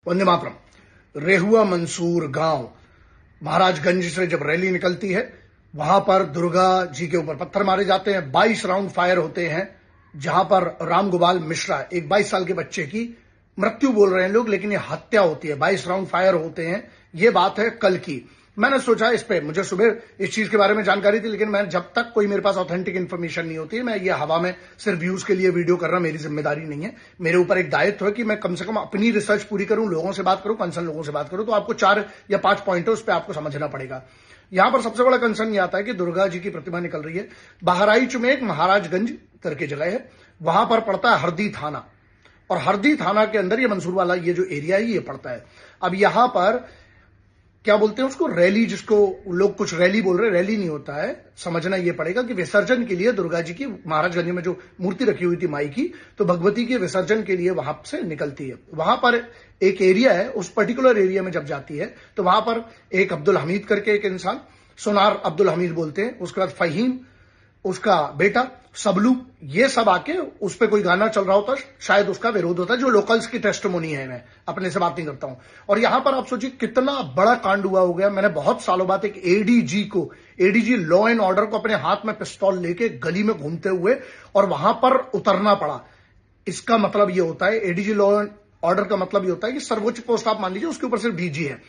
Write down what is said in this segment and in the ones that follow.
वंदे मातरम। रेहुआ मंसूर गांव महाराजगंज से जब रैली निकलती है, वहां पर दुर्गा जी के ऊपर पत्थर मारे जाते हैं। 22 राउंड फायर होते हैं, जहां पर रामगोपाल मिश्रा, एक 22 साल के बच्चे की मृत्यु बोल रहे हैं लोग, लेकिन ये हत्या होती है। 22 राउंड फायर होते हैं, ये बात है कल की। मैंने सोचा इस पे, मुझे सुबह इस चीज के बारे में जानकारी थी, लेकिन मैं जब तक कोई मेरे पास ऑथेंटिक इन्फॉर्मेशन नहीं होती है, मैं ये हवा में सिर्फ व्यूज के लिए वीडियो करना मेरी जिम्मेदारी नहीं है। मेरे ऊपर एक दायित्व है कि मैं कम से कम अपनी रिसर्च पूरी करूं, लोगों से बात करूं, कंसर्न लोगों से बात करूं। तो आपको 4 या 5 पॉइंट है, उस पर आपको समझना पड़ेगा। यहां पर सबसे बड़ा कंसर्न यह आता है कि दुर्गा जी की प्रतिमा निकल रही है। बहराइच में एक महाराजगंज करके जगह है, वहां पर पड़ता है हरदी थाना, और हरदी थाना के अंदर ये मंसूर वाला ये जो एरिया है ये पड़ता है। अब यहां पर क्या बोलते हैं उसको, रैली, जिसको लोग कुछ रैली बोल रहे हैं, रैली नहीं होता है। समझना ये पड़ेगा कि विसर्जन के लिए दुर्गा जी की महाराजगंज में जो मूर्ति रखी हुई थी माई की, तो भगवती के विसर्जन के लिए वहां से निकलती है। वहां पर एक एरिया है, उस पर्टिकुलर एरिया में जब जाती है तो वहां पर एक अब्दुल हमीद करके एक इंसान, सोनार अब्दुल हमीद बोलते हैं, उसके बाद फहीम, उसका बेटा सबलू, ये सब आके उस पर कोई गाना चल रहा होता, शायद उसका विरोध होता है। जो लोकल्स की टेस्टिमोनी है, मैं अपने से बात नहीं करता हूं। और यहां पर आप सोचिए कितना बड़ा कांड हुआ हो गया। मैंने बहुत सालों बाद एक एडीजी लॉ एंड ऑर्डर को अपने हाथ में पिस्तौल लेके गली में घूमते हुए और वहां पर उतरना पड़ा। इसका मतलब ये होता है, एडीजी लॉ एंड ऑर्डर का मतलब ये होता है कि सर्वोच्च पोस्ट आप मान लीजिए, उसके ऊपर सिर्फ डीजी है।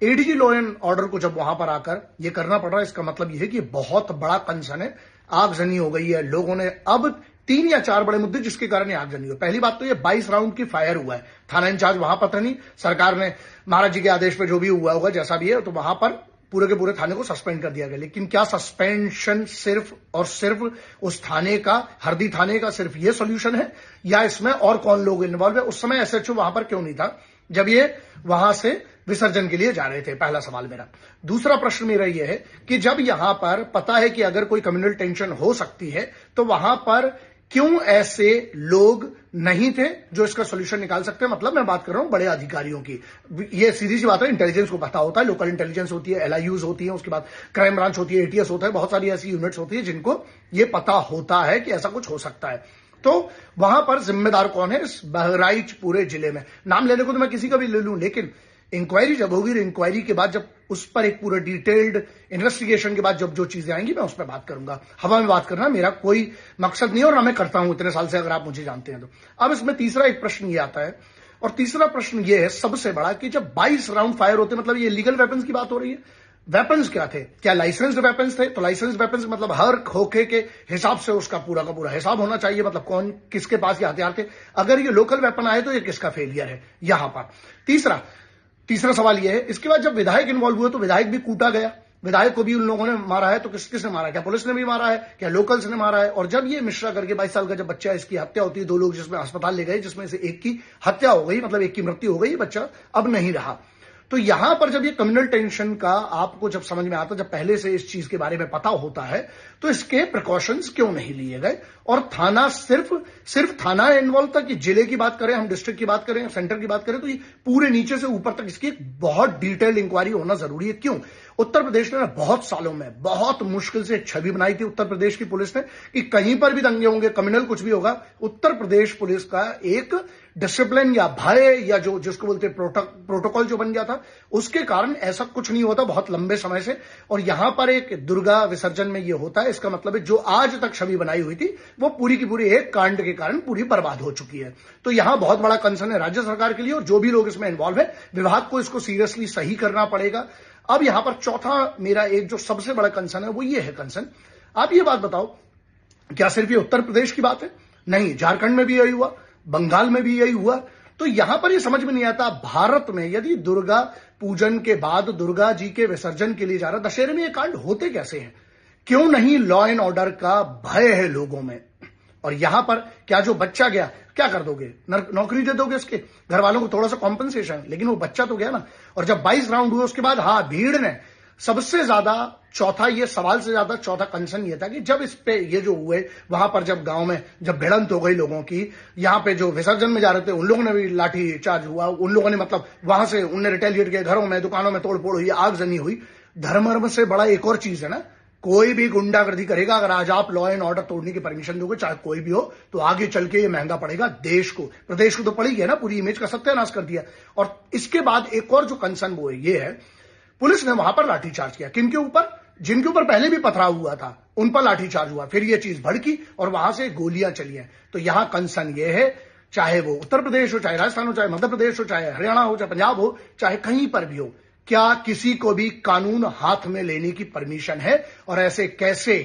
एडीजी लॉ एंड ऑर्डर को जब वहां पर आकर ये करना पड़ रहा है, इसका मतलब ये है कि बहुत बड़ा कंसर्न है, आगजनी हो गई है। लोगों ने अब 3 या 4 बड़े मुद्दे जिसके कारण ये आगजनी हो। पहली बात तो ये 22 राउंड की फायर हुआ है, थाना इंचार्ज वहां पता नहीं, सरकार ने महाराज जी के आदेश पे जो भी हुआ होगा, जैसा भी है, तो वहां पर पूरे के पूरे थाने को सस्पेंड कर दिया गया। लेकिन क्या सस्पेंशन सिर्फ और सिर्फ उस थाने का, हरदी थाने का सिर्फ ये सोल्यूशन है, या इसमें और कौन लोग इन्वॉल्व है? उस समय एसएचओ वहां पर क्यों नहीं था जब ये वहां से विसर्जन के लिए जा रहे थे? पहला सवाल मेरा। दूसरा प्रश्न मेरा यह है कि जब यहां पर पता है कि अगर कोई कम्युनल टेंशन हो सकती है, तो वहां पर क्यों ऐसे लोग नहीं थे जो इसका सॉल्यूशन निकाल सकते हैं? मतलब मैं बात कर रहा हूं बड़े अधिकारियों की। ये सीधी सी बात है, इंटेलिजेंस को पता होता है, लोकल इंटेलिजेंस होती है, एलआईयूज होती है, उसके बाद क्राइम ब्रांच होती है, एटीएस होता है, बहुत सारी ऐसी यूनिट्स होती है जिनको ये पता होता है कि ऐसा कुछ हो सकता है। तो वहां पर जिम्मेदार कौन है इस बहराइच पूरे जिले में? नाम लेने को तो मैं किसी का भी ले लूं, लेकिन इंक्वायरी जब होगी, इंक्वायरी के बाद जब उस पर एक पूरा डिटेल्ड इन्वेस्टिगेशन के बाद जब जो चीजें आएंगी, मैं उस पर बात करूंगा। हवा में बात करना मेरा कोई मकसद नहीं है, और ना मैं करता हूं इतने साल से, अगर आप मुझे जानते हैं तो। अब इसमें तीसरा एक प्रश्न ये आता है, और तीसरा प्रश्न ये है सबसे बड़ा, कि जब 22 राउंड फायर होते, मतलब ये लीगल वेपन्स की बात हो रही है। वेपन्स क्या थे? क्या लाइसेंस्ड वेपन्स थे? तो लाइसेंस्ड वेपन्स मतलब हर खोखे के हिसाब से उसका पूरा का पूरा हिसाब होना चाहिए, मतलब कौन किसके पास ये हथियार थे। अगर ये लोकल वेपन आए तो ये किसका फेलियर है यहां पर? तीसरा सवाल यह है, इसके बाद जब विधायक इन्वॉल्व हुए तो विधायक भी कूटा गया, विधायक को भी उन लोगों ने मारा है। तो किसने मारा? क्या पुलिस ने भी मारा है? क्या लोकल्स ने मारा है? और जब ये मिश्रा करके 22 साल का जब बच्चा, इसकी हत्या होती है, 2 लोग जिसमें अस्पताल ले गए, जिसमें से एक की हत्या हो गई, मतलब एक की मृत्यु हो गई, बच्चा अब नहीं रहा। तो यहां पर जब ये कम्युनल टेंशन का आपको जब समझ में आता, जब पहले से इस चीज के बारे में पता होता है, तो इसके प्रिकॉशंस क्यों नहीं लिए गए? और थाना सिर्फ थाना इन्वॉल्व था कि जिले की बात करें, हम डिस्ट्रिक्ट की बात करें, सेंटर की बात करें, तो ये पूरे नीचे से ऊपर तक इसकी बहुत डिटेल्ड इंक्वायरी होना जरूरी है। क्यों? उत्तर प्रदेश ने बहुत सालों में बहुत मुश्किल से एक छवि बनाई थी उत्तर प्रदेश की पुलिस ने, कि कहीं पर भी दंगे होंगे, कम्युनल कुछ भी होगा, उत्तर प्रदेश पुलिस का एक डिसिप्लिन या भय या जो जिसको बोलते हैं प्रोटोकॉल जो बन गया था, उसके कारण ऐसा कुछ नहीं होता बहुत लंबे समय से। और यहां पर एक दुर्गा विसर्जन में यह होता है, इसका मतलब है जो आज तक छवि बनाई हुई थी वो पूरी की पूरी एक कांड के कारण पूरी बर्बाद हो चुकी है। तो यहां बहुत बड़ा कंसर्न है राज्य सरकार के लिए, और जो भी लोग इसमें इन्वॉल्व है, विभाग को इसको सीरियसली सही करना पड़ेगा। अब यहां पर चौथा मेरा एक जो सबसे बड़ा कंसर्न है वो ये है कंसर्न, आप ये बात बताओ, क्या सिर्फ ये उत्तर प्रदेश की बात है? नहीं, झारखंड में भी यही हुआ, बंगाल में भी यही हुआ। तो यहां पर ये समझ में नहीं आता, भारत में यदि दुर्गा पूजन के बाद दुर्गा जी के विसर्जन के लिए जा रहा, दशहरे में ये कांड होते कैसे हैं? क्यों नहीं लॉ एंड ऑर्डर का भय है लोगों में? और यहां पर क्या जो बच्चा गया, क्या कर दोगे? नौकरी दे दोगे उसके घर वालों को, थोड़ा सा कॉम्पनसेशन, लेकिन वो बच्चा तो गया ना। और जब 22 राउंड हुए उसके बाद, हाँ, भीड़ ने सबसे ज्यादा, चौथा ये सवाल से ज्यादा चौथा कंसर्न ये था कि जब इस पे ये जो हुए, वहां पर जब गांव में जब भिड़ंत हो गई लोगों की, यहां पे जो विसर्जन में जा रहे थे उन लोगों ने भी लाठी चार्ज हुआ, उन लोगों ने मतलब वहां से उनने रिटेलिएट किया, घरों में दुकानों में तोड़फोड़ हुई, आगजनी हुई। धर्म से बड़ा एक और चीज है ना, कोई भी गुंडागर्दी करेगा, अगर आज आप लॉ एंड ऑर्डर तोड़ने की परमिशन दोगे, चाहे कोई भी हो, तो आगे चल के ये महंगा पड़ेगा देश को, प्रदेश को तो पड़ी है ना, पूरी इमेज का सत्यानाश कर दिया। और इसके बाद एक और जो कंसर्न वो है, ये है पुलिस ने वहां पर लाठीचार्ज किया। किन के ऊपर? जिनके ऊपर पहले भी पथराव हुआ था उन पर लाठीचार्ज हुआ, फिर ये चीज भड़की और वहां से गोलियां चली हैं। तो यहां कंसर्न ये है, चाहे वो उत्तर प्रदेश हो, चाहे राजस्थान हो, चाहे मध्य प्रदेश हो, चाहे हरियाणा हो, चाहे पंजाब हो, चाहे कहीं पर भी हो, क्या किसी को भी कानून हाथ में लेने की परमिशन है? और ऐसे कैसे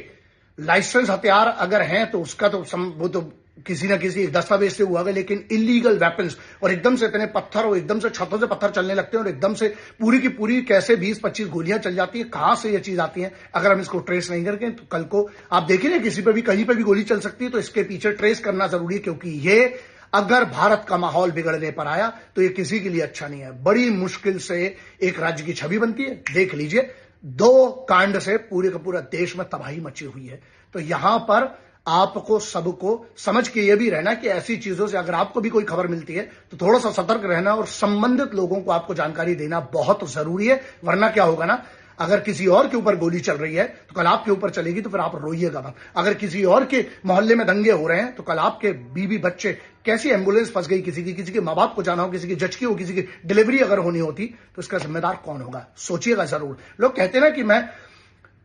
लाइसेंस हथियार अगर हैं तो उसका तो वो तो किसी ना किसी दस्तावेज से हुआ है, लेकिन इलीगल वेपन्स और एकदम से इतने पत्थर और एकदम से छतों से पत्थर चलने लगते हैं और एकदम से पूरी की पूरी कैसे 20-25 गोलियां चल जाती है, कहां से ये चीज आती है? अगर हम इसको ट्रेस नहीं करके तो कल को आप देखिए किसी पे भी कहीं पे भी गोली चल सकती है। तो इसके पीछे ट्रेस करना जरूरी है, क्योंकि ये अगर भारत का माहौल बिगड़ने पर आया तो ये किसी के लिए अच्छा नहीं है। बड़ी मुश्किल से एक राज्य की छवि बनती है। देख लीजिए 2 कांड से पूरे का पूरा देश में तबाही मची हुई है। तो यहां पर आपको सबको समझ के ये भी रहना कि ऐसी चीजों से अगर आपको भी कोई खबर मिलती है तो थोड़ा सा सतर्क रहना और संबंधित लोगों को आपको जानकारी देना बहुत जरूरी है। वरना क्या होगा ना, अगर किसी और के ऊपर गोली चल रही है तो कल आपके ऊपर चलेगी, तो फिर आप रोइएगा मत। अगर किसी और के मोहल्ले में दंगे हो रहे हैं तो कल आपके बीवी बच्चे, कैसी एम्बुलेंस फंस गई किसी के मां बाप को जाना हो, किसी की जचकी हो, किसी की डिलीवरी अगर होनी होती तो इसका जिम्मेदार कौन होगा? सोचिएगा जरूर। लोग कहते हैं ना कि मैं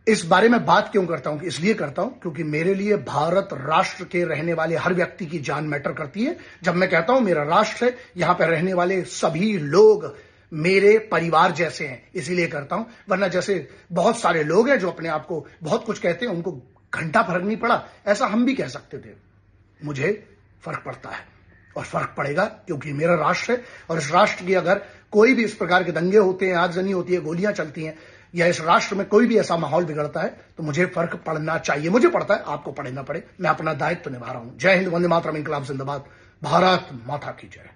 इस बारे में बात क्यों करता हूं, इसलिए करता हूं क्योंकि मेरे लिए भारत राष्ट्र के रहने वाले हर व्यक्ति की जान मैटर करती है। जब मैं कहता हूं मेरा राष्ट्र है, यहां पर रहने वाले सभी लोग मेरे परिवार जैसे हैं, इसीलिए करता हूं। वरना जैसे बहुत सारे लोग हैं जो अपने आप को बहुत कुछ कहते हैं, उनको घंटा फर्क नहीं पड़ा, ऐसा हम भी कह सकते थे। मुझे फर्क पड़ता है और फर्क पड़ेगा, क्योंकि मेरा राष्ट्र है और इस राष्ट्र की अगर कोई भी इस प्रकार के दंगे होते हैं, आगजनी होती है, गोलियां चलती हैं, या इस राष्ट्र में कोई भी ऐसा माहौल बिगड़ता है तो मुझे फर्क पड़ना चाहिए। मुझे पड़ता है, आपको पड़े ना पड़े, मैं अपना दायित्व निभा रहा हूं। जय हिंद, वंदे मातरम, इंकलाब जिंदाबाद, भारत माता की जय।